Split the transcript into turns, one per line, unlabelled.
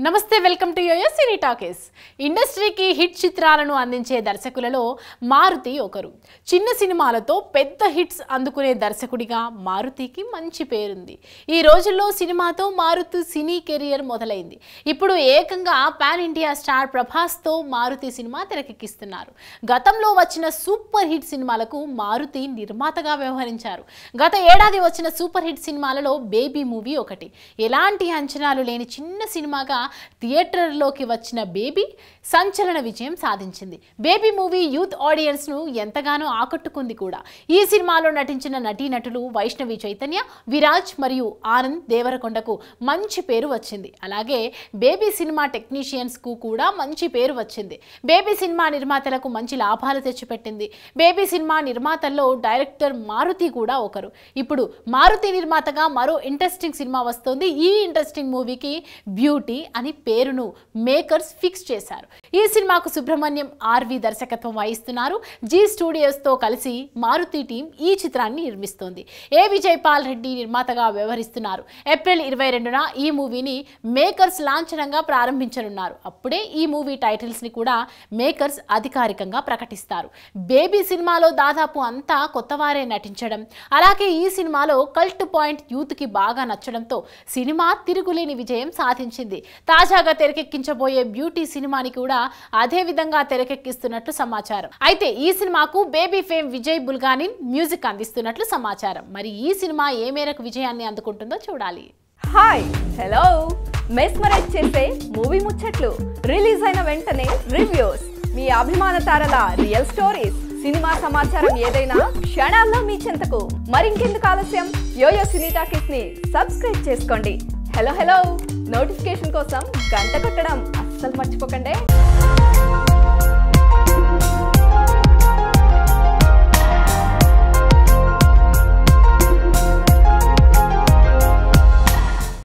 నమస్తే welcome to yoyo cine talkies. ఇండస్ట్రీకి hit చిత్రాలను అందించే దర్శకులలో మారుతి ఒకరు. చిన్న సినిమాలతో పెద్ద హిట్స్ అందుకునే దర్శకుడిగా మారుతికి మంచి పేరుంది. ఈ రోజుల్లో సినిమాతో మారుతి సినీ కెరియర్ మొదలైంది. ఇప్పుడు ఏకంగా పాన్ ఇండియా స్టార్ ప్రభాస్తో మారుతి సినిమా తెరకెక్కిస్తున్నారు. గతంలో వచ్చిన సూపర్ హిట్ సినిమాలకు మారుతి నిర్మాతగా వ్యవహరించారు. గత ఏడాది వచ్చిన సూపర్ హిట్ సినిమాలలో బేబీ మూవీ ఒకటి. ఎలాంటి అంచనాలు లేని చిన్న సినిమాగా థియేటర్లోకి వచ్చిన బేబీ సంచలన విజయం సాధించింది. బేబీ మూవీ యూత్ ఆడియన్స్ను ఎంతగానో ఆకట్టుకుంది కూడా. ఈ సినిమాలో నటించిన నటీనటులు వైష్ణవి చైతన్య, విరాజ్ మరియు ఆనంద్ దేవరకొండకు మంచి పేరు వచ్చింది. అలాగే బేబీ సినిమా టెక్నీషియన్స్కు కూడా మంచి పేరు వచ్చింది. బేబీ సినిమా నిర్మాతలకు మంచి లాభాలు తెచ్చిపెట్టింది. బేబీ సినిమా నిర్మాతల్లో డైరెక్టర్ మారుతి కూడా ఒకరు. ఇప్పుడు మారుతి నిర్మాతగా మరో ఇంట్రెస్టింగ్ సినిమా వస్తోంది. ఈ ఇంట్రెస్టింగ్ మూవీకి బ్యూటీ అని పేరును మేకర్స్ ఫిక్స్ చేశారు. ఈ సినిమాకు సుబ్రహ్మణ్యం ఆర్వి దర్శకత్వం వహిస్తున్నారు. జీ స్టూడియోస్తో కలిసి మారుతి టీం ఈ చిత్రాన్ని నిర్మిస్తోంది. ఏ విజయ్ పాల్ రెడ్డి నిర్మాతగా వ్యవహరిస్తున్నారు. ఏప్రిల్ 22న ఈ మూవీని మేకర్స్ లాంఛనంగా ప్రారంభించనున్నారు. అప్పుడే ఈ మూవీ టైటిల్స్ ని కూడా మేకర్స్ అధికారికంగా ప్రకటిస్తారు. బేబీ సినిమాలో దాదాపు అంతా కొత్తవారే నటించడం, అలాగే ఈ సినిమాలో కల్ట్ పాయింట్ యూత్ కి బాగా నచ్చడంతో సినిమా తిరుగులేని విజయం సాధించింది. తాజాగా తెరకెక్కించబోయే బ్యూటీ సినిమాని కూడా అదే విధంగా తెరకెక్కిస్తున్నట్లు సమాచారం. అయితే ఈ సినిమాకు Baby fame Vijay Bulganin music అందిస్తున్నట్లు సమాచారం. మరి ఈ సినిమా ఏ మేరకు విజయాన్ని అందుకుంటుందో చూడాలి.
హాయ్ హలో మెస్మరైజ్ చేసే మూవీ ముచ్చట్లు, రిలీజ్ అయిన వెంటనే రివ్యూస్, మీ అభిమాన తారల రియల్ స్టోరీస్, సినిమా సమాచారం ఏదైనా క్షణాల్లో మీ చెంతకు. మరింకెందుకు ఆలస్యం, యోయో సినీ టాకీస్ ని సబ్స్క్రైబ్ చేసుకోండి. హలో నోటిఫికేషన్ కోసం గంట కొట్టడం అస్సలు మర్చిపోకండి.